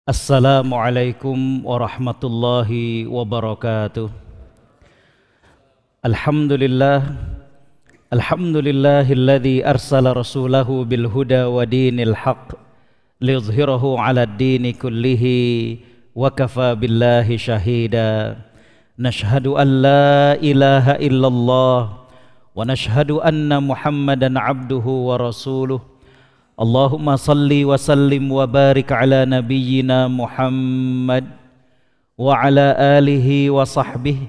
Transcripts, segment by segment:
Assalamualaikum warahmatullahi wabarakatuh. Alhamdulillahilladzi arsala rasulahu bil huda wa dinil haq liyudhhirahu 'alad dini kullihi wa kafa billahi shahida. Nashhadu an la ilaha illallah wa nashhadu anna Muhammadan 'abduhu wa rasuluh. Allahumma salli wa sallim wa barik ala nabiyyina Muhammad wa ala alihi wa sahbihi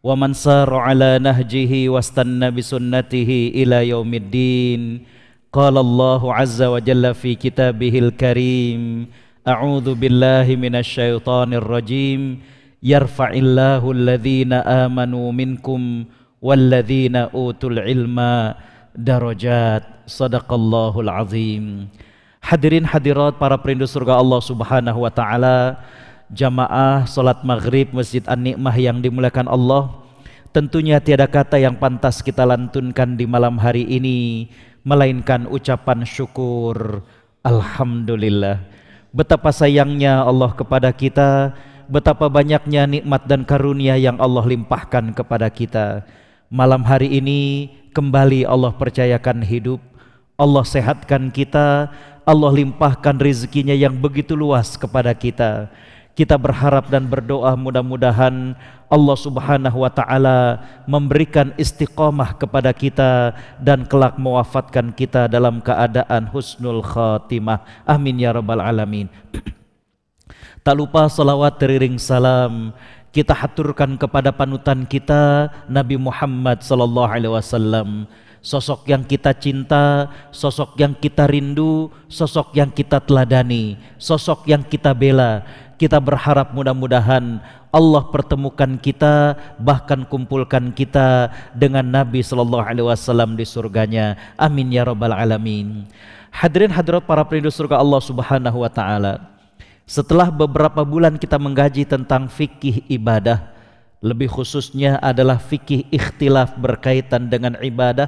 wa man sara ala nahjihi wastanna bi sunnatihi ila yaumiddin. Qala Allahu azza wa jalla fi kitabihil karim, a'udzu billahi minasy syaithanir rajim, yarfa'illahu alladhina amanu minkum walladhina utul ilma darajat. Sadaqallahul azim. Hadirin hadirat para perindu surga Allah subhanahu wa ta'ala, jamaah salat maghrib Masjid An-Ni'mah yang dimuliakan Allah, tentunya tiada kata yang pantas kita lantunkan di malam hari ini melainkan ucapan syukur. Alhamdulillah. Betapa sayangnya Allah kepada kita, betapa banyaknya nikmat dan karunia yang Allah limpahkan kepada kita. Malam hari ini kembali Allah percayakan hidup, Allah sehatkan kita, Allah limpahkan rezekinya yang begitu luas kepada kita. Kita berharap dan berdoa mudah-mudahan Allah subhanahu wa ta'ala memberikan istiqamah kepada kita dan kelak mewafatkan kita dalam keadaan husnul khatimah. Amin ya rabbal alamin. Tak lupa salawat teriring salam kita haturkan kepada panutan kita Nabi Muhammad sallallahu alaihi wasallam. Sosok yang kita cinta, sosok yang kita rindu, sosok yang kita teladani, sosok yang kita bela. Kita berharap mudah-mudahan Allah pertemukan kita, bahkan kumpulkan kita dengan Nabi sallallahu alaihi wasallam di surganya. Amin ya rabbal alamin. Hadirin hadirat para perindu surga Allah subhanahu wa ta'ala, setelah beberapa bulan kita mengkaji tentang fikih ibadah, lebih khususnya adalah fikih ikhtilaf berkaitan dengan ibadah,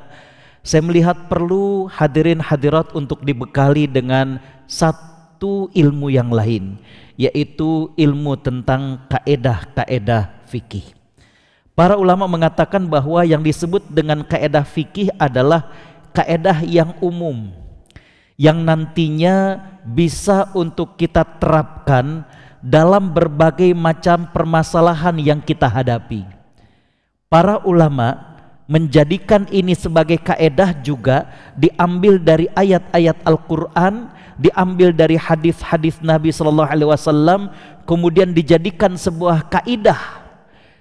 saya melihat perlu hadirin hadirat untuk dibekali dengan satu ilmu yang lain, yaitu ilmu tentang kaedah-kaedah fikih. Para ulama mengatakan bahwa yang disebut dengan kaedah fikih adalah kaedah yang umum, yang nantinya bisa untuk kita terapkan dalam berbagai macam permasalahan yang kita hadapi. Para ulama menjadikan ini sebagai kaedah juga diambil dari ayat-ayat Al-Quran, diambil dari hadis-hadis Nabi sallallahu alaihi wasallam, kemudian dijadikan sebuah kaidah,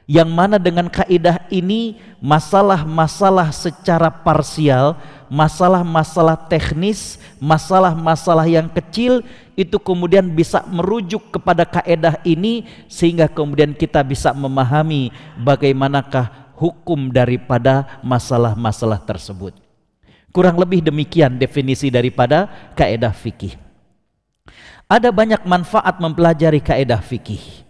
yang mana dengan kaidah ini masalah-masalah secara parsial, masalah-masalah teknis, masalah-masalah yang kecil itu kemudian bisa merujuk kepada kaidah ini, sehingga kemudian kita bisa memahami bagaimanakah hukum daripada masalah-masalah tersebut. Kurang lebih demikian definisi daripada kaedah fikih. Ada banyak manfaat mempelajari kaedah fikih.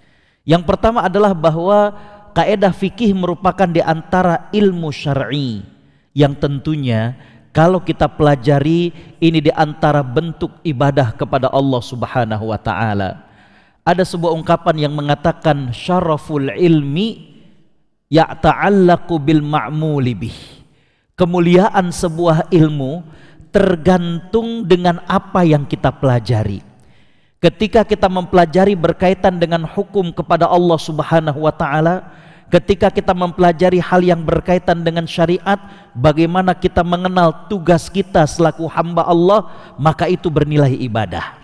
Yang pertama adalah bahwa kaedah fikih merupakan di antara ilmu syar'i yang tentunya kalau kita pelajari ini di antara bentuk ibadah kepada Allah subhanahu wa ta'ala. Ada sebuah ungkapan yang mengatakan syaraful ilmi ya'ta'allaqu bil ma'muli bih. Kemuliaan sebuah ilmu tergantung dengan apa yang kita pelajari. Ketika kita mempelajari berkaitan dengan hukum kepada Allah subhanahu wa ta'ala, ketika kita mempelajari hal yang berkaitan dengan syariat, bagaimana kita mengenal tugas kita selaku hamba Allah, maka itu bernilai ibadah.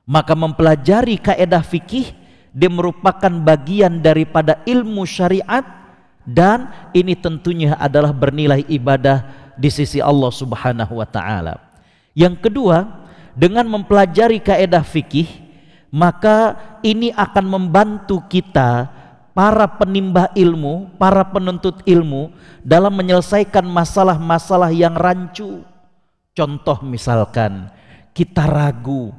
Maka mempelajari kaedah fikih dia merupakan bagian daripada ilmu syariat, dan ini tentunya adalah bernilai ibadah di sisi Allah subhanahu wa ta'ala. Yang kedua, dengan mempelajari kaedah fikih, maka ini akan membantu kita, para penimba ilmu, para penuntut ilmu, dalam menyelesaikan masalah-masalah yang rancu. Contoh misalkan, kita ragu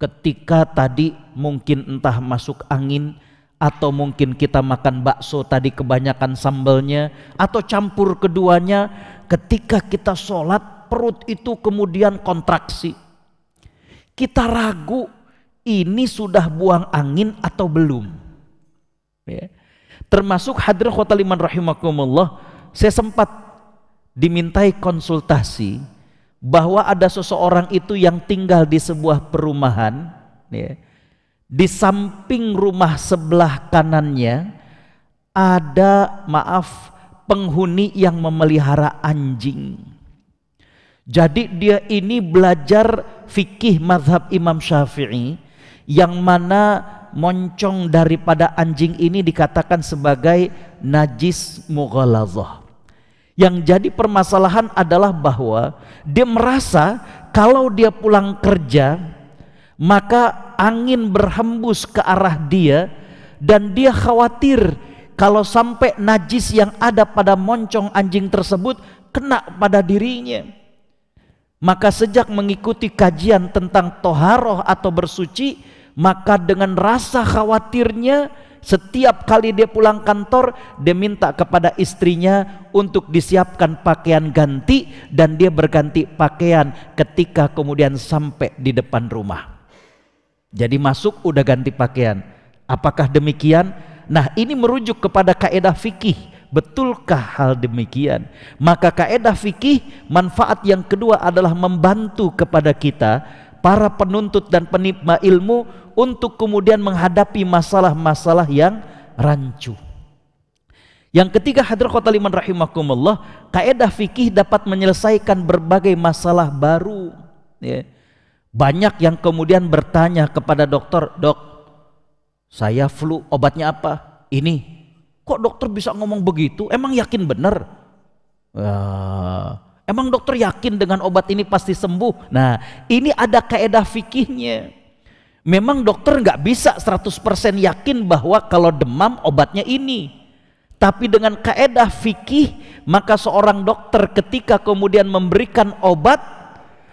ketika tadi mungkin entah masuk angin, atau mungkin kita makan bakso tadi kebanyakan sambalnya, atau campur keduanya, ketika kita sholat perut itu kemudian kontraksi. Kita ragu ini sudah buang angin atau belum? Ya. Termasuk hadirin khotal iman rahimakumullah, saya sempat dimintai konsultasi bahwa ada seseorang itu yang tinggal di sebuah perumahan, ya. Di samping rumah sebelah kanannya ada, penghuni yang memelihara anjing. Jadi dia ini belajar fikih mazhab Imam Syafi'i, yang mana moncong daripada anjing ini dikatakan sebagai najis mughaladzah. Yang jadi permasalahan adalah bahwa dia merasa kalau dia pulang kerja maka angin berhembus ke arah dia, dan dia khawatir kalau sampai najis yang ada pada moncong anjing tersebut kena pada dirinya. Maka sejak mengikuti kajian tentang toharoh atau bersuci, maka dengan rasa khawatirnya setiap kali dia pulang kantor, dia minta kepada istrinya untuk disiapkan pakaian ganti, dan dia berganti pakaian ketika kemudian sampai di depan rumah. Jadi masuk udah ganti pakaian. Apakah demikian? Nah, ini merujuk kepada kaidah fikih. Betulkah hal demikian? Maka kaidah fikih, manfaat yang kedua adalah membantu kepada kita para penuntut dan penikmat ilmu untuk kemudian menghadapi masalah-masalah yang rancu. Yang ketiga, hadirin khotal iman rahimakumullah, kaidah fikih dapat menyelesaikan berbagai masalah baru, ya. Banyak yang kemudian bertanya kepada dokter, "Dok, saya flu, obatnya apa?" "Ini." "Kok dokter bisa ngomong begitu? Emang yakin benar?" "Emang dokter yakin dengan obat ini pasti sembuh?" Nah, ini ada kaidah fikihnya. Memang dokter nggak bisa 100% yakin bahwa kalau demam obatnya ini. Tapi dengan kaidah fikih, maka seorang dokter ketika kemudian memberikan obat,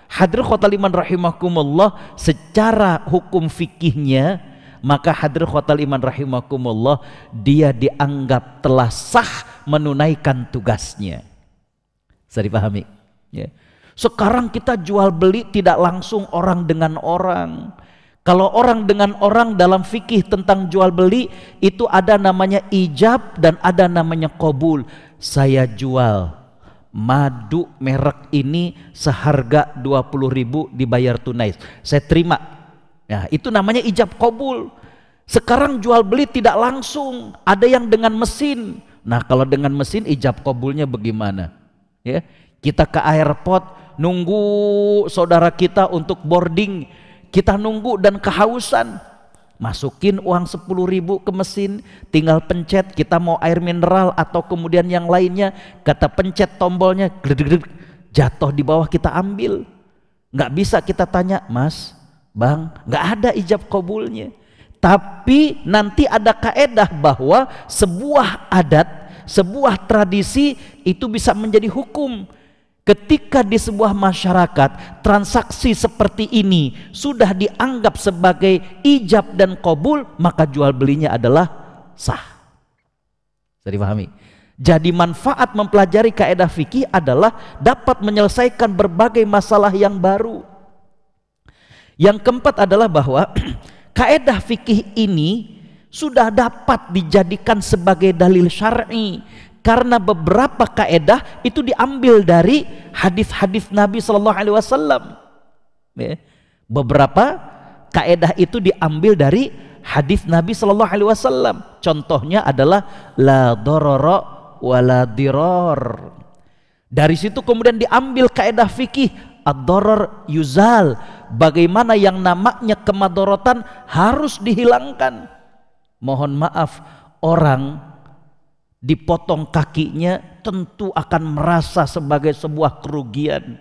hadirin khotal iman rahimakumullah, secara hukum fikihnya, maka hadirin khotal iman rahimakumullah, dia dianggap telah sah menunaikan tugasnya. Bisa dipahami? Ya. Sekarang kita jual beli tidak langsung orang dengan orang. Kalau orang dengan orang dalam fikih tentang jual beli itu ada namanya ijab dan ada namanya qabul. Saya jual madu merek ini seharga 20.000 dibayar tunai, saya terima. Ya, itu namanya ijab qabul. Sekarang jual beli tidak langsung, ada yang dengan mesin. Nah, kalau dengan mesin ijab qabulnya bagaimana? Ya, kita ke airport nunggu saudara kita untuk boarding, kita nunggu dan kehausan, masukin uang 10.000 ke mesin, tinggal pencet kita mau air mineral atau kemudian yang lainnya, kata pencet tombolnya, jatuh di bawah, kita ambil. Nggak bisa kita tanya, "Mas, Bang," nggak ada ijab qabulnya. Tapi nanti ada kaedah bahwa sebuah adat, sebuah tradisi itu bisa menjadi hukum. Ketika di sebuah masyarakat transaksi seperti ini sudah dianggap sebagai ijab dan qabul, maka jual belinya adalah sah. Bisa dipahami? Jadi manfaat mempelajari kaidah fikih adalah dapat menyelesaikan berbagai masalah yang baru. Yang keempat adalah bahwa kaidah fikih ini sudah dapat dijadikan sebagai dalil syar'i. Karena beberapa kaedah itu diambil dari hadis-hadis Nabi Shallallahu Alaihi Wasallam. Beberapa kaedah itu diambil dari hadis Nabi Shallallahu Alaihi Wasallam. Contohnya adalah la dororo wala diror. Dari situ kemudian diambil kaedah fikih ad-doror yuzal. Bagaimana yang namanya kemadorotan harus dihilangkan. Mohon maaf, orang dipotong kakinya tentu akan merasa sebagai sebuah kerugian.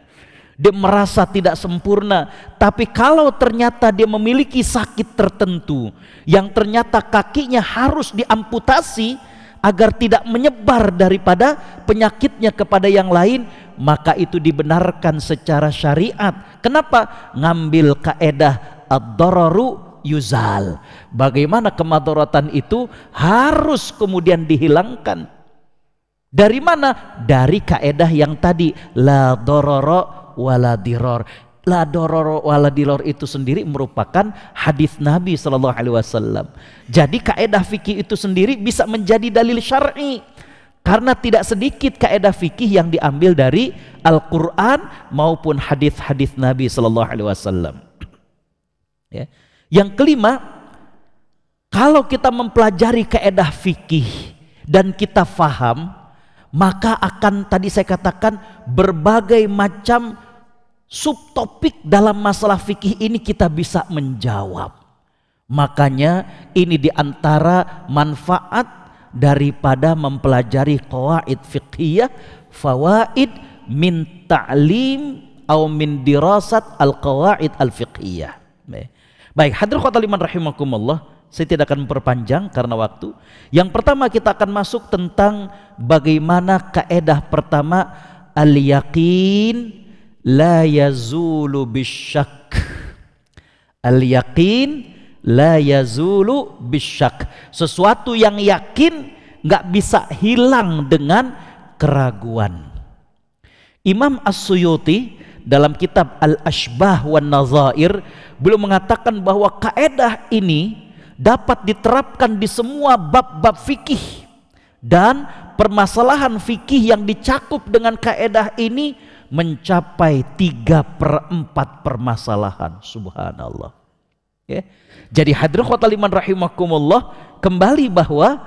Dia merasa tidak sempurna. Tapi kalau ternyata dia memiliki sakit tertentu yang ternyata kakinya harus diamputasi agar tidak menyebar daripada penyakitnya kepada yang lain, maka itu dibenarkan secara syariat. Kenapa? Ngambil kaedah ad-dararu yuzal. Bagaimana kemadharatan itu harus kemudian dihilangkan. Dari mana? Dari kaedah yang tadi la dororo wala diror. la dororo wala dilor itu sendiri merupakan hadis Nabi Shallallahu Alaihi Wasallam. Jadi kaedah fikih itu sendiri bisa menjadi dalil syar'i karena tidak sedikit kaedah fikih yang diambil dari Al-Quran maupun hadis-hadis Nabi Shallallahu Alaihi Wasallam. Ya. Yang kelima, kalau kita mempelajari kaedah fikih dan kita faham, maka akan tadi saya katakan berbagai macam subtopik dalam masalah fikih ini kita bisa menjawab. Makanya ini diantara manfaat daripada mempelajari qawaid fiqhiyah, fawaid min ta'lim atau min dirasat al-qawaid al-fiqhiyah. Baik, hadirin khotul iman rahimakumullah. Saya tidak akan memperpanjang karena waktu. Yang pertama kita akan masuk tentang bagaimana kaedah pertama, al-yaqin la yazulu bisyak. Al-yaqin la yazulu bisyak. Sesuatu yang yakin nggak bisa hilang dengan keraguan. Imam As-Suyuti dalam kitab Al-Ashbah wan Nazair beliau mengatakan bahwa kaedah ini dapat diterapkan di semua bab-bab fikih, dan permasalahan fikih yang dicakup dengan kaedah ini mencapai 3/4 permasalahan. Subhanallah. Ya. Jadi hadirin khotul iman rahimakumullah, kembali bahwa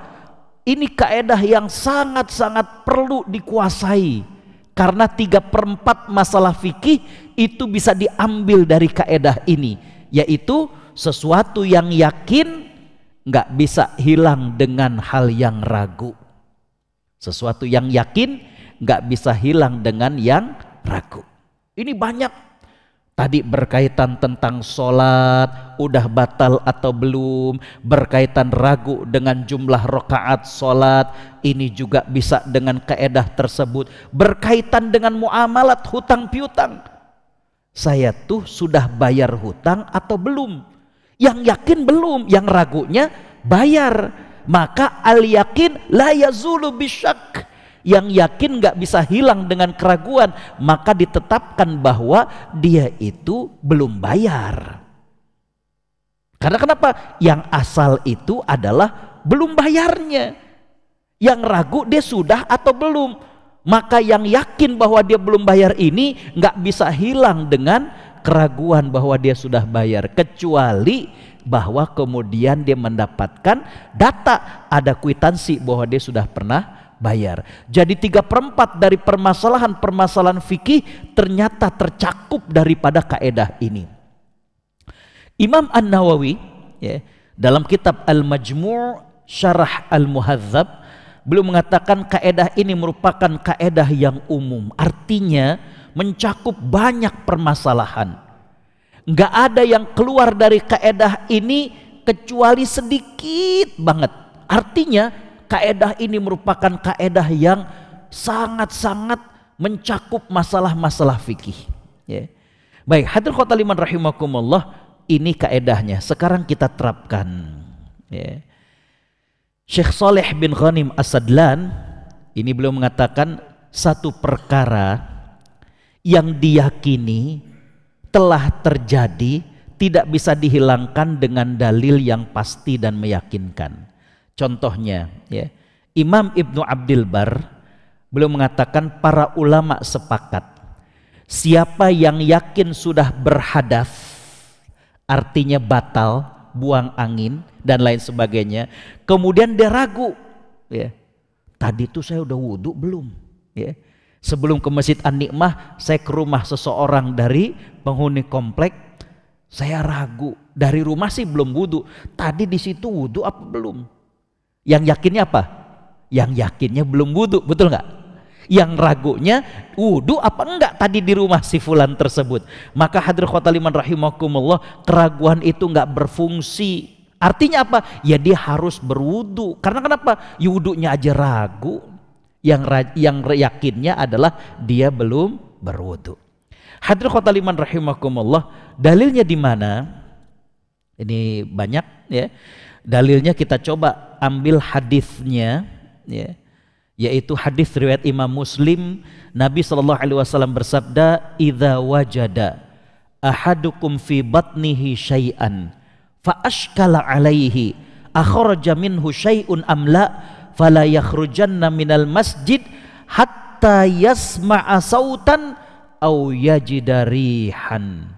ini kaedah yang sangat-sangat perlu dikuasai karena 3/4 masalah fikih itu bisa diambil dari kaedah ini, yaitu sesuatu yang yakin nggak bisa hilang dengan hal yang ragu. Sesuatu yang yakin nggak bisa hilang dengan yang ragu. Ini banyak. Tadi berkaitan tentang sholat, udah batal atau belum, berkaitan ragu dengan jumlah rakaat sholat, ini juga bisa dengan kaedah tersebut. Berkaitan dengan muamalat hutang piutang, saya tuh sudah bayar hutang atau belum? Yang yakin belum, yang ragunya bayar. Maka al-yakin la yazulu bisyak. Yang yakin nggak bisa hilang dengan keraguan, maka ditetapkan bahwa dia itu belum bayar. Karena kenapa? Yang asal itu adalah belum bayarnya. Yang ragu dia sudah atau belum. Maka yang yakin bahwa dia belum bayar ini nggak bisa hilang dengan keraguan bahwa dia sudah bayar, kecuali bahwa kemudian dia mendapatkan data, ada kwitansi bahwa dia sudah pernah bayar. Jadi 3/4 dari permasalahan-permasalahan fikih ternyata tercakup daripada kaedah ini. Imam An-Nawawi ya, dalam kitab Al-Majmu' Syarah Al-Muhadzab beliau mengatakan kaedah ini merupakan kaedah yang umum, artinya mencakup banyak permasalahan. Nggak ada yang keluar dari kaedah ini kecuali sedikit banget. Artinya kaedah ini merupakan kaedah yang sangat-sangat mencakup masalah-masalah fikih. Ya. Baik, hadirin khotul iman rahimakumullah, ini kaedahnya. Sekarang kita terapkan. Ya. Syekh Saleh bin Ghanim As-Sadlan ini beliau mengatakan satu perkara yang diyakini telah terjadi tidak bisa dihilangkan dengan dalil yang pasti dan meyakinkan. Contohnya ya, Imam Ibnu Abdil Bar beliau mengatakan para ulama sepakat siapa yang yakin sudah berhadas, artinya batal, buang angin dan lain sebagainya, kemudian dia ragu ya, tadi tuh saya udah wudhu belum ya, sebelum ke Masjid An-Nikmah saya ke rumah seseorang dari penghuni komplek, saya ragu, dari rumah sih belum wudhu, tadi di situ wudhu apa belum? Yang yakinnya apa? Yang yakinnya belum wudhu, betul nggak? Yang ragunya wudhu apa enggak tadi di rumah si fulan tersebut. Maka hadirin khotul iman rahimakumullah, keraguan itu enggak berfungsi. Artinya apa? Ya dia harus berwudhu. Karena kenapa? Ya wudhunya aja ragu. Yang yakinnya adalah dia belum berwudhu. Hadirin khotul iman rahimakumullah, dalilnya di mana? Ini banyak ya. Dalilnya kita coba ambil hadisnya ya. Yaitu hadis riwayat Imam Muslim, Nabi SAW bersabda, idza wajada ahadukum fi batnihi syai'an fa ashkala alaihi akhraja minhu syai'un am la fala yakhrujanna minal masjid hatta yasma'a sautan au yajida rihan.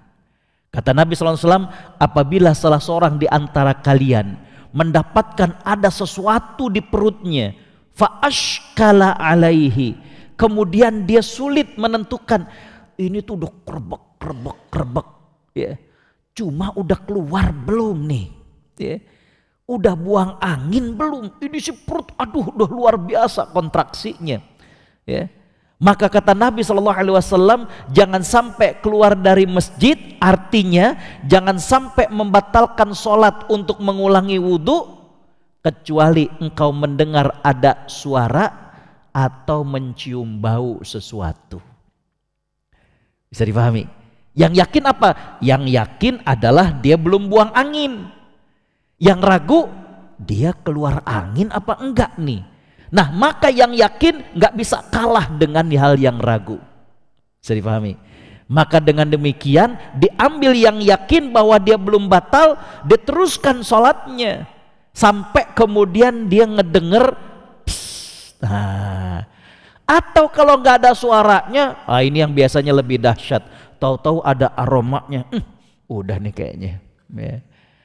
Kata Nabi SAW, apabila salah seorang di antara kalian mendapatkan ada sesuatu di perutnya, fa ashkala alaihi, kemudian dia sulit menentukan, ini tuh udah kerebek, ya. Cuma udah keluar belum nih, ya. Udah buang angin belum? Ini si perut, aduh, udah luar biasa kontraksinya, ya. Maka kata Nabi SAW, jangan sampai keluar dari masjid, artinya jangan sampai membatalkan sholat untuk mengulangi wudhu, kecuali engkau mendengar ada suara atau mencium bau sesuatu. Bisa dipahami? Yang yakin apa? Yang yakin adalah dia belum buang angin. Yang ragu, dia keluar angin apa enggak nih? Nah, maka yang yakin nggak bisa kalah dengan hal yang ragu. Bisa dipahami? Maka dengan demikian diambil yang yakin bahwa dia belum batal, diteruskan sholatnya sampai kemudian dia ngedenger psst. Nah, atau kalau nggak ada suaranya, ini yang biasanya lebih dahsyat. Tahu-tahu ada aromanya, udah nih kayaknya. Ya.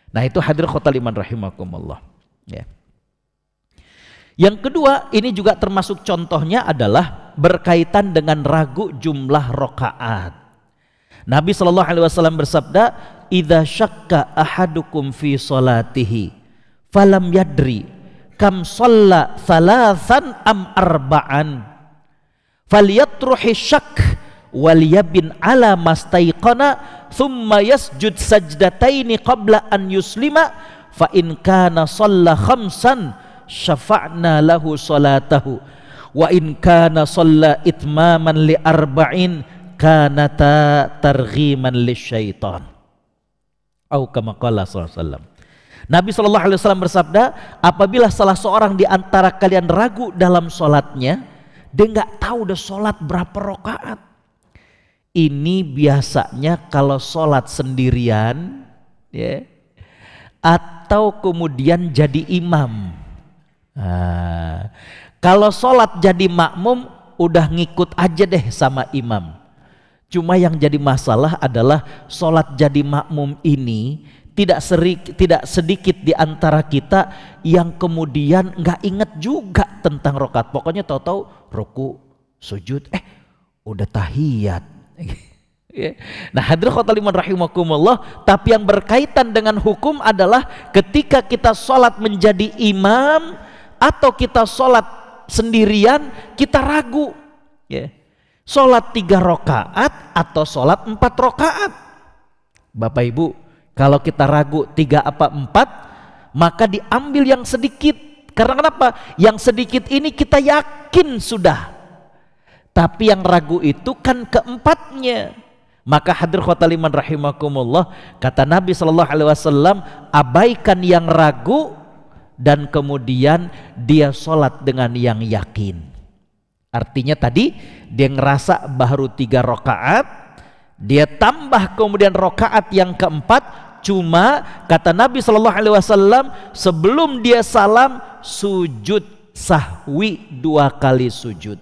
Nah, itu hadirin khotal iman rahimakumullah. Ya. Yang kedua, ini juga termasuk contohnya adalah berkaitan dengan ragu jumlah rakaat. Nabi SAW bersabda, "Idza syakka ahadukum fi salatihi falam yadri kam shalla thalathan am arba'an falyatruhi syak wal yabin ala mastaiqana thumma yasjud sajdataini qabla an yuslima fa in kana shalla khamsan syafa'na lahu salatahu wa in kana shalla itmaman li arba'in kanata targhiman lisyaitan." Au kama qala sallallahu alaihi wasallam. Nabi sallallahu alaihi wasallam bersabda, apabila salah seorang di antara kalian ragu dalam salatnya, dia nggak tahu udah salat berapa rakaat. Ini biasanya kalau salat sendirian, ya, atau kemudian jadi imam. Nah, kalau sholat jadi makmum udah ngikut aja deh sama imam. Cuma yang jadi masalah adalah sholat jadi makmum ini tidak sedikit di antara kita yang kemudian nggak inget juga tentang rokaat. Pokoknya tahu-tahu ruku, sujud, udah tahiyat. Nah, hadirin khotal iman rahimakumullah, tapi yang berkaitan dengan hukum adalah ketika kita sholat menjadi imam atau kita sholat sendirian, kita ragu, ya. Sholat 3 rakaat atau sholat 4 rakaat. Bapak Ibu, kalau kita ragu 3 apa 4, maka diambil yang sedikit. Karena kenapa? Yang sedikit ini kita yakin sudah, tapi yang ragu itu kan keempatnya. Maka hadir khotal iman rahimakumullah, kata Nabi SAW, abaikan yang ragu dan kemudian dia sholat dengan yang yakin. Artinya tadi dia ngerasa baru 3 rakaat, dia tambah kemudian rakaat yang keempat. Cuma kata Nabi SAW, sebelum dia salam sujud sahwi 2 kali sujud.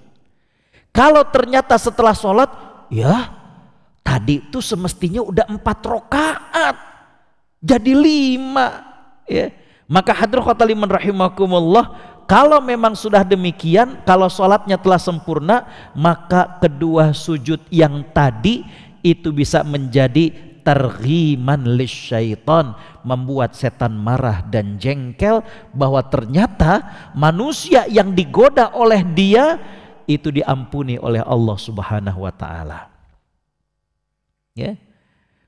Kalau ternyata setelah sholat, ya tadi itu semestinya udah 4 rakaat jadi 5, ya. Maka hadirin khotal iman rahimakumullah, kalau memang sudah demikian, kalau sholatnya telah sempurna, maka kedua sujud yang tadi itu bisa menjadi targhiman lisyaitan, membuat setan marah dan jengkel bahwa ternyata manusia yang digoda oleh dia itu diampuni oleh Allah Subhanahu wa taala. Ya.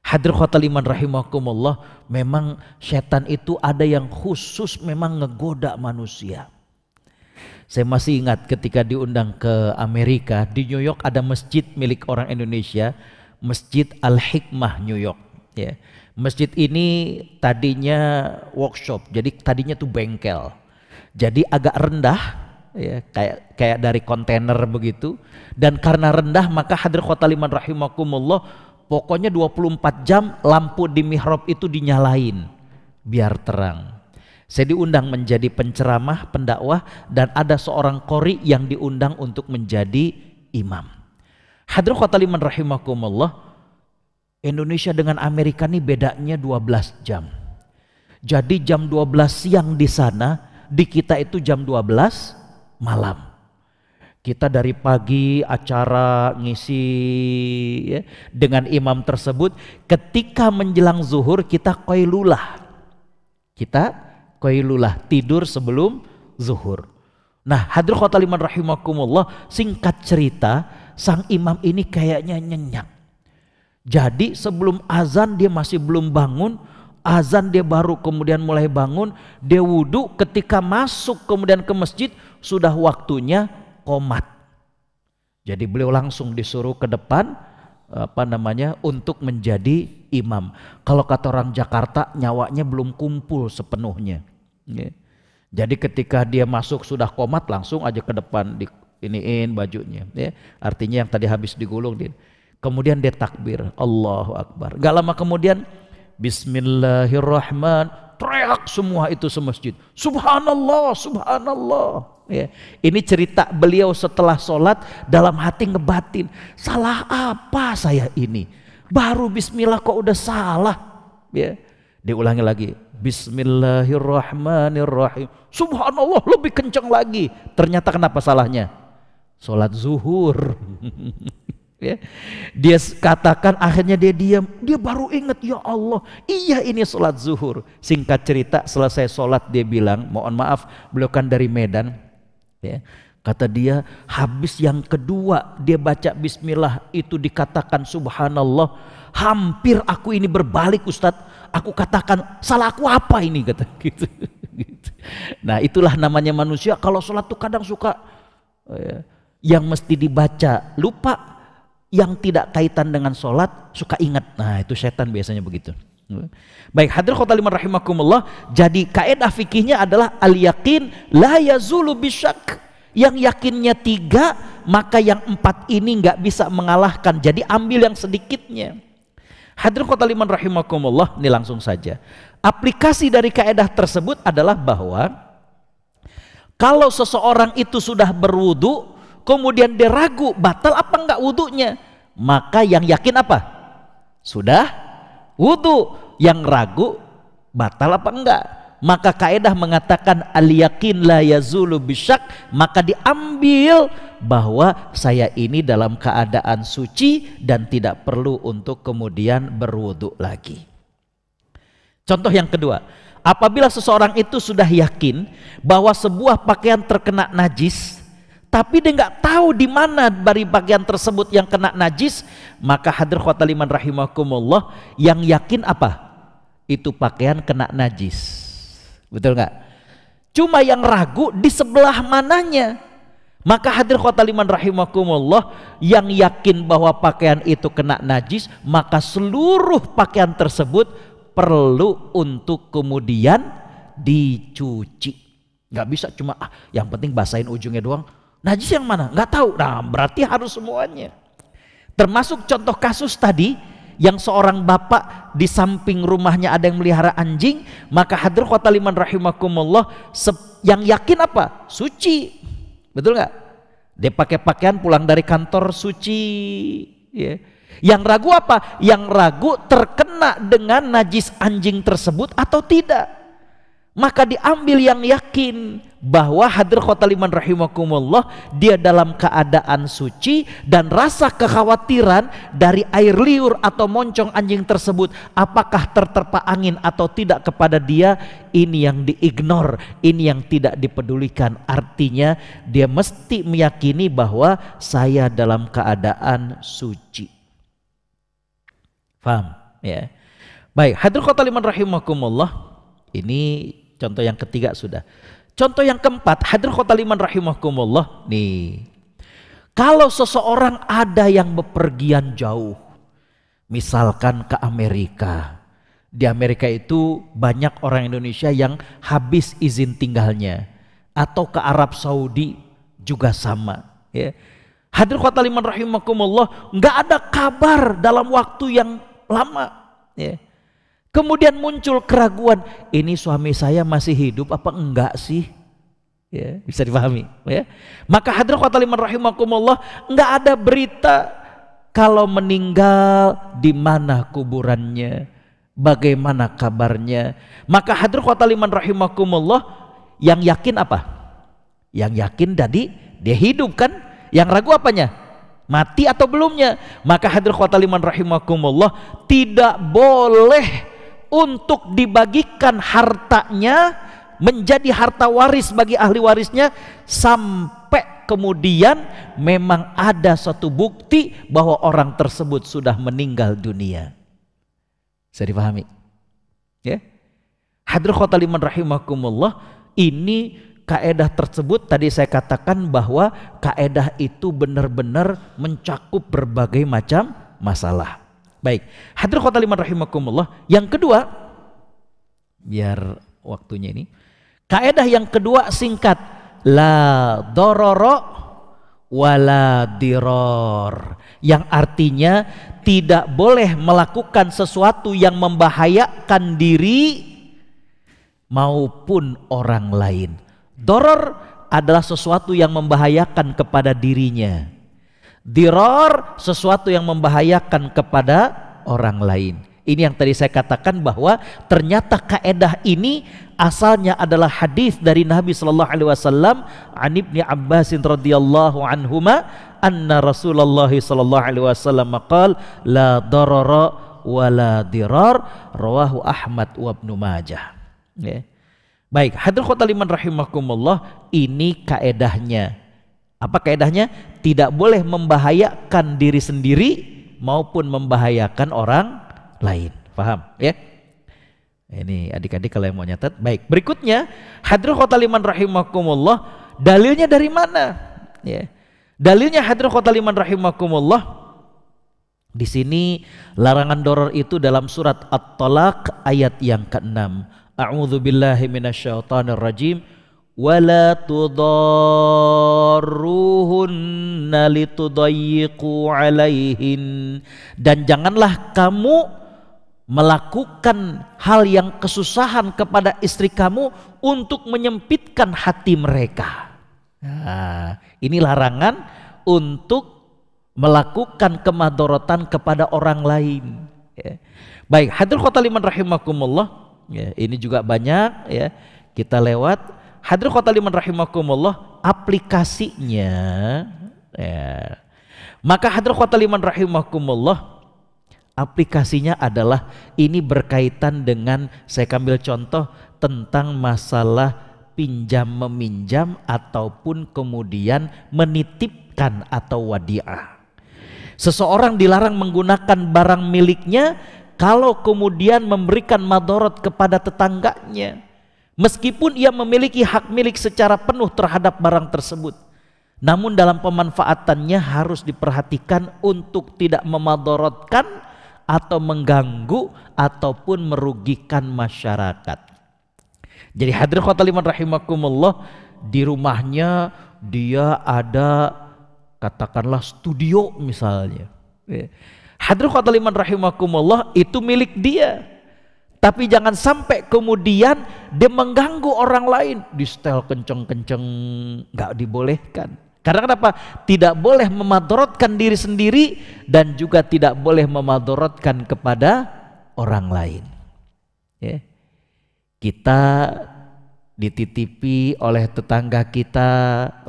Hadir khotal iman rahimakumullah, memang setan itu ada yang khusus memang ngegoda manusia. Saya masih ingat ketika diundang ke Amerika, di New York ada masjid milik orang Indonesia, Masjid Al-Hikmah New York, ya. Masjid ini tadinya workshop, jadi tadinya tuh bengkel. Jadi agak rendah, ya, kayak dari kontainer begitu. Dan karena rendah, maka hadir khotal iman rahimakumullah, pokoknya 24 jam lampu di mihrab itu dinyalain biar terang. Saya diundang menjadi penceramah, pendakwah, dan ada seorang qori yang diundang untuk menjadi imam. Hadirin khotaliman rahimakumullah, Indonesia dengan Amerika ini bedanya 12 jam. Jadi jam 12 siang di sana, di kita itu jam 12 malam. Kita dari pagi acara ngisi ya, dengan imam tersebut. Ketika menjelang zuhur kita qailulah. Tidur sebelum zuhur. Nah, hadirin khotaliman rahimakumullah, singkat cerita, sang imam ini kayaknya nyenyak. Jadi sebelum azan dia masih belum bangun, azan dia baru kemudian mulai bangun, dia wudhu, ketika masuk kemudian ke masjid sudah waktunya qomat. Jadi beliau langsung disuruh ke depan untuk menjadi imam. Kalau kata orang Jakarta, nyawanya belum kumpul sepenuhnya. Jadi ketika dia masuk sudah qomat, langsung aja ke depan diiniin bajunya. Artinya yang tadi habis digulung. Kemudian dia takbir, Allahu Akbar. Gak lama kemudian Bismillahirrahmanirrahim, teriak semua itu semasjid, Subhanallah, Subhanallah. Ini cerita beliau setelah sholat, dalam hati ngebatin, salah apa saya ini? Baru Bismillah kok udah salah. Diulangi lagi, Bismillahirrahmanirrahim, Subhanallah, lebih kencang lagi. Ternyata kenapa salahnya? Sholat zuhur. Dia katakan, akhirnya dia diam, dia baru ingat, ya Allah, iya ini sholat zuhur. Singkat cerita, selesai sholat dia bilang, mohon maaf, beliau kan dari Medan, kata dia, habis yang kedua dia baca bismillah itu dikatakan subhanallah, hampir aku ini berbalik Ustadz, aku katakan salah aku apa ini, kata gitu. Nah itulah namanya manusia, kalau sholat tuh kadang suka yang mesti dibaca lupa, yang tidak kaitan dengan sholat suka ingat. Nah itu setan biasanya begitu. Baik, hadirin khotaliman rahimakumullah, jadi kaidah fikihnya adalah al-yaqin la yazulu bisyak. Yang yakinnya 3, maka yang 4 ini nggak bisa mengalahkan, jadi ambil yang sedikitnya. Hadirin khotaliman rahimakumullah, ini langsung saja. Aplikasi dari kaidah tersebut adalah bahwa kalau seseorang itu sudah berwudu, kemudian dia ragu batal apa enggak wudunya, maka yang yakin apa? Sudah wudu. Yang ragu batal apa enggak, maka kaidah mengatakan al-yaqin la yazulu bisyak, maka diambil bahwa saya ini dalam keadaan suci dan tidak perlu untuk kemudian berwudu lagi. Contoh yang kedua, apabila seseorang itu sudah yakin bahwa sebuah pakaian terkena najis, tapi dia nggak tahu di mana dari bagian tersebut yang kena najis, maka hadirin khotaliman rahimakumullah, yang yakin apa? Itu pakaian kena najis, betul nggak? Cuma yang ragu di sebelah mananya. Maka hadirin khotaliman rahimakumullah, yang yakin bahwa pakaian itu kena najis, maka seluruh pakaian tersebut perlu untuk kemudian dicuci. Nggak bisa cuma yang penting basahin ujungnya doang. Najis yang mana? Nggak tahu. Nah berarti harus semuanya. Termasuk contoh kasus tadi, yang seorang bapak di samping rumahnya ada yang melihara anjing, maka hadirin khotaliman rahimakumullah, yang yakin apa? Suci, betul nggak? Dia pakai pakaian pulang dari kantor suci. Yang ragu apa? Yang ragu terkena dengan najis anjing tersebut atau tidak, maka diambil yang yakin bahwa hadirin khotaliman rahimakumullah, dia dalam keadaan suci, dan rasa kekhawatiran dari air liur atau moncong anjing tersebut apakah terterpa angin atau tidak kepada dia, ini yang diignore, ini yang tidak dipedulikan. Artinya dia mesti meyakini bahwa saya dalam keadaan suci. Paham ya? Baik, hadirin khotaliman rahimakumullah, ini contoh yang ketiga sudah. Contoh yang keempat, hadirin khotaliman rahimakumullah, nih, kalau seseorang ada yang bepergian jauh, misalkan ke Amerika, di Amerika itu banyak orang Indonesia yang habis izin tinggalnya, atau ke Arab Saudi juga sama, ya. Hadirin khotal iman rahimakumullah, nggak ada kabar dalam waktu yang lama. Ya. Kemudian muncul keraguan, ini suami saya masih hidup apa enggak sih? Ya, bisa dipahami. Ya. Maka hadirin khotal iman rahimakumullah, nggak ada berita kalau meninggal di mana kuburannya, bagaimana kabarnya. Maka hadirin khotal iman rahimakumullah, yang yakin apa? Yang yakin tadi dia hidup kan? Yang ragu apanya? Mati atau belumnya? Maka hadirin khotal iman rahimakumullah, tidak boleh untuk dibagikan hartanya menjadi harta waris bagi ahli warisnya sampai kemudian memang ada suatu bukti bahwa orang tersebut sudah meninggal dunia. Bisa dipahami? Ya. Hadirin khotal iman rahimakumullah, ini kaedah tersebut tadi saya katakan bahwa kaedah itu benar-benar mencakup berbagai macam masalah. Baik, hadirin khotal iman rahimakumullah, yang kedua, biar waktunya ini, kaedah yang kedua singkat, la dororo wala diror, yang artinya tidak boleh melakukan sesuatu yang membahayakan diri maupun orang lain. Doror adalah sesuatu yang membahayakan kepada dirinya. Diror sesuatu yang membahayakan kepada orang lain. Ini yang tadi saya katakan bahwa ternyata kaedah ini asalnya adalah hadis dari Nabi sallallahu alaihi wasallam, an Ibnu Abbas radhiyallahu anhuma, anna Rasulullah sallallahu alaihi wasallam qala la darara wa la dirar, rawahu Ahmad wa Ibnu Majah. Ya. Baik, hadirin khotal iman rahimakumullah, ini kaedahnya. Apa kaedahnya? Tidak boleh membahayakan diri sendiri maupun membahayakan orang lain. Paham ya? Ini adik-adik kalau yang mau nyatat. Baik, berikutnya hadirin khotal iman rahimakumullah, dalilnya dari mana? Ya. Dalilnya hadirin khotal iman rahimakumullah, di sini larangan doror itu dalam surat At-Talaq ayat yang ke-6. A'udzu billahi minasyaitonir rajim, wala tudarruhunna litudayyiqu alaihin, dan janganlah kamu melakukan hal yang kesusahan kepada istri kamu untuk menyempitkan hati mereka. Nah, ini larangan untuk melakukan kemadharatan kepada orang lain. Ya. Baik, hadirin khotal iman rahimakumullah. Ya, ini juga banyak ya kita lewat. Hadirin khotal iman rahimakumullah, aplikasinya ya. Maka hadirin khotal iman rahimakumullah, aplikasinya adalah ini berkaitan dengan, saya ambil contoh tentang masalah pinjam meminjam ataupun kemudian menitipkan atau wadiah. Seseorang dilarang menggunakan barang miliknya kalau kemudian memberikan madharat kepada tetangganya, meskipun ia memiliki hak milik secara penuh terhadap barang tersebut. Namun dalam pemanfaatannya harus diperhatikan untuk tidak memadharatkan atau mengganggu ataupun merugikan masyarakat. Jadi hadirin khotal iman rahimakumullah, di rumahnya dia ada katakanlah studio misalnya. Hadirin khotal iman rahimakumullah, itu milik dia. Tapi jangan sampai kemudian dia mengganggu orang lain, di setel kenceng-kenceng, nggak dibolehkan. Karena kenapa? Tidak boleh memadharatkan diri sendiri dan juga tidak boleh memadharatkan kepada orang lain. Ya. Kita dititipi oleh tetangga kita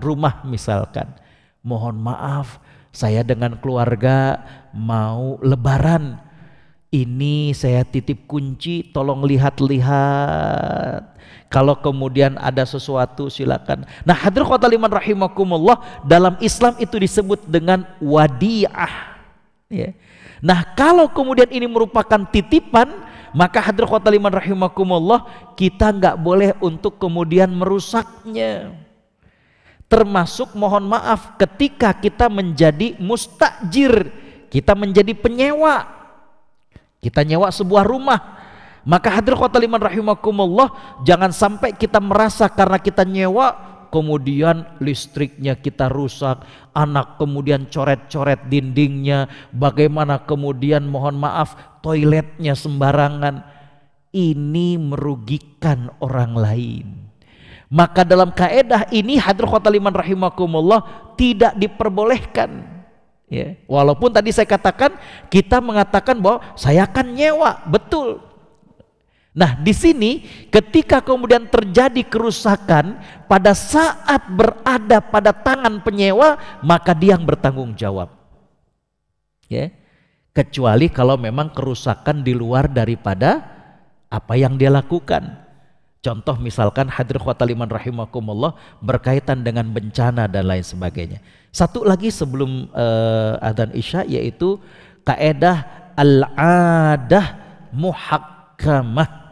rumah misalkan, mohon maaf saya dengan keluarga mau lebaran, ini saya titip kunci, tolong lihat-lihat, kalau kemudian ada sesuatu silakan. Nah hadirin khotal iman rahimakumullah, dalam Islam itu disebut dengan wadiah ya. Nah kalau kemudian ini merupakan titipan, maka hadirin khotal iman rahimakumullah, kita nggak boleh untuk kemudian merusaknya. Termasuk mohon maaf ketika kita menjadi mustajir, kita menjadi penyewa, kita nyewa sebuah rumah, maka hadirin khotal iman rahimakumullah, jangan sampai kita merasa karena kita nyewa kemudian listriknya kita rusak, anak kemudian coret-coret dindingnya, bagaimana kemudian mohon maaf toiletnya sembarangan. Ini merugikan orang lain. Maka dalam kaedah ini hadirin khotul iman rahimakumullah tidak diperbolehkan. Ya, walaupun tadi saya katakan kita mengatakan bahwa saya akan nyewa, betul. Nah, di sini ketika kemudian terjadi kerusakan pada saat berada pada tangan penyewa, maka dia yang bertanggung jawab. Ya. Kecuali kalau memang kerusakan di luar daripada apa yang dia lakukan. Contoh misalkan hadirin khotul iman rahimakumullah berkaitan dengan bencana dan lain sebagainya. Satu lagi sebelum adzan Isya, yaitu kaedah al-adah muhakkamah.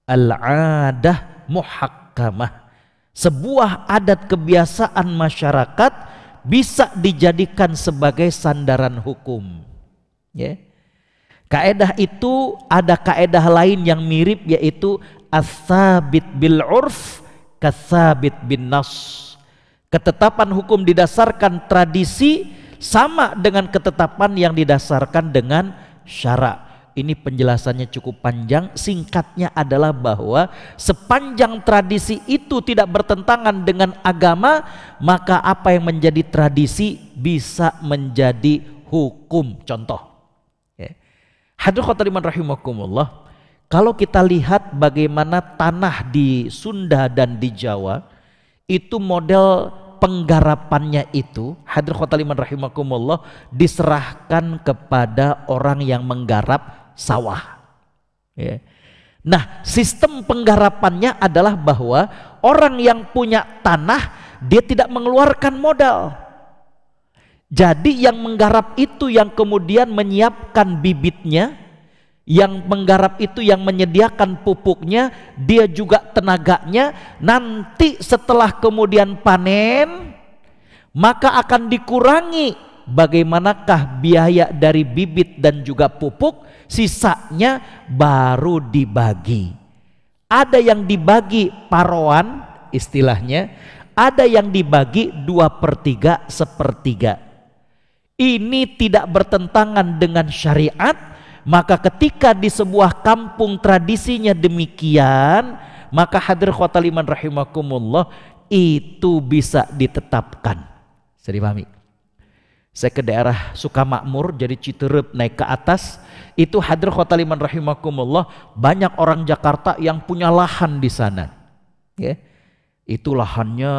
Al-adah muhakkamah. Sebuah adat kebiasaan masyarakat bisa dijadikan sebagai sandaran hukum. Ya. Kaedah itu ada kaedah lain yang mirip, yaitu as-sabit bil urf kasabit bin nas. Ketetapan hukum didasarkan tradisi sama dengan ketetapan yang didasarkan dengan syara. Ini penjelasannya cukup panjang. Singkatnya adalah bahwa sepanjang tradisi itu tidak bertentangan dengan agama, maka apa yang menjadi tradisi bisa menjadi hukum. Contoh, hadirin khotul iman rahimakumullah, kalau kita lihat bagaimana tanah di Sunda dan di Jawa, itu model penggarapannya itu, hadirin khotul iman rahimakumullah, diserahkan kepada orang yang menggarap sawah. Ya. Nah, sistem penggarapannya adalah bahwa orang yang punya tanah, dia tidak mengeluarkan modal. Jadi yang menggarap itu yang kemudian menyiapkan bibitnya, yang menggarap itu yang menyediakan pupuknya, dia juga tenaganya. Nanti setelah kemudian panen, maka akan dikurangi bagaimanakah biaya dari bibit dan juga pupuk, sisanya baru dibagi. Ada yang dibagi paroan istilahnya, ada yang dibagi 2/3, 1/3. Ini tidak bertentangan dengan syariat. Maka ketika di sebuah kampung tradisinya demikian, maka hadirin khotul iman rahimakumullah, itu bisa ditetapkan. Bisa dipahami? Saya ke daerah Sukamakmur, jadi Citerep naik ke atas, itu hadirin khotul iman rahimakumullah, banyak orang Jakarta yang punya lahan di sana. Ya. Itu lahannya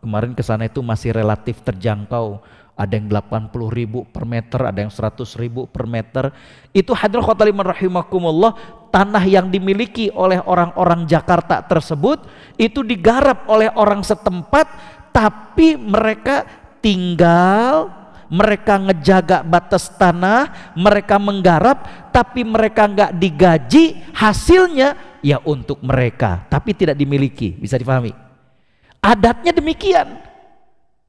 kemarin ke sana itu masih relatif terjangkau. Ada yang 80.000 per meter, ada yang 100.000 per meter. Itu hadirin khotul iman rahimakumullah, tanah yang dimiliki oleh orang-orang Jakarta tersebut itu digarap oleh orang setempat, tapi mereka tinggal, mereka ngejaga batas tanah, mereka menggarap, tapi mereka nggak digaji, hasilnya ya untuk mereka, tapi tidak dimiliki. Bisa dipahami? Adatnya demikian.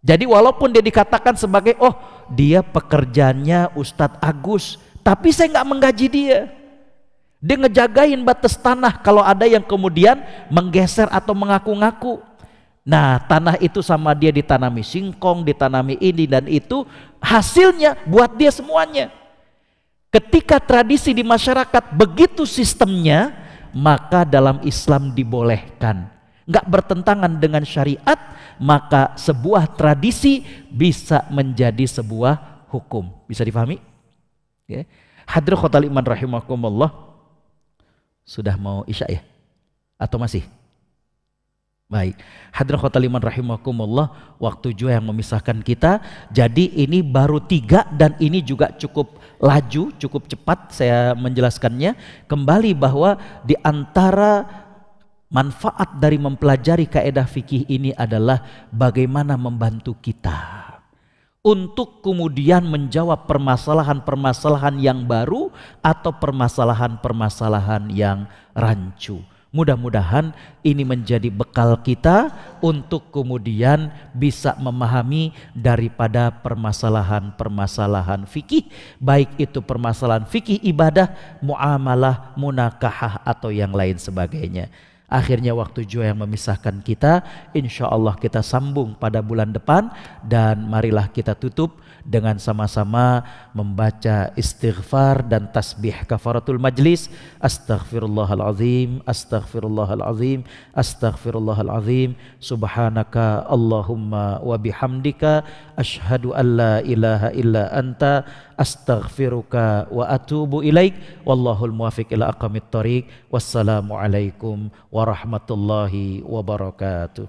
Jadi walaupun dia dikatakan sebagai, oh dia pekerjaannya Ustadz Agus, tapi saya nggak menggaji dia. Dia ngejagain batas tanah kalau ada yang kemudian menggeser atau mengaku-ngaku. Nah, tanah itu sama dia ditanami singkong, ditanami ini dan itu, hasilnya buat dia semuanya. Ketika tradisi di masyarakat begitu sistemnya, maka dalam Islam dibolehkan. Nggak bertentangan dengan syariat, maka sebuah tradisi bisa menjadi sebuah hukum. Bisa difahami? Ya. Hadirin khotul iman rahimakumullah, sudah mau Isya ya? Atau masih? Baik. Hadirin khotul iman rahimakumullah, waktu juga yang memisahkan kita. Jadi ini baru 3 dan ini juga cukup laju, cukup cepat saya menjelaskannya. Kembali bahwa di antara manfaat dari mempelajari kaedah fikih ini adalah bagaimana membantu kita untuk kemudian menjawab permasalahan-permasalahan yang baru atau permasalahan-permasalahan yang rancu. Mudah-mudahan ini menjadi bekal kita untuk kemudian bisa memahami daripada permasalahan-permasalahan fikih, baik itu permasalahan fikih ibadah, muamalah, munakahah atau yang lain sebagainya. Akhirnya waktu jua yang memisahkan kita. Insya Allah kita sambung pada bulan depan. Dan marilah kita tutup dengan sama-sama membaca istighfar dan tasbih kafaratul majlis. Astaghfirullahalazim, astaghfirullahalazim, astaghfirullahalazim. Subhanaka Allahumma wa bihamdika asyhadu an la ilaha illa anta astaghfiruka wa atubu ilaik. Wallahul muwaffiq ila aqwamit thoriq. Wassalamualaikum warahmatullahi wabarakatuh.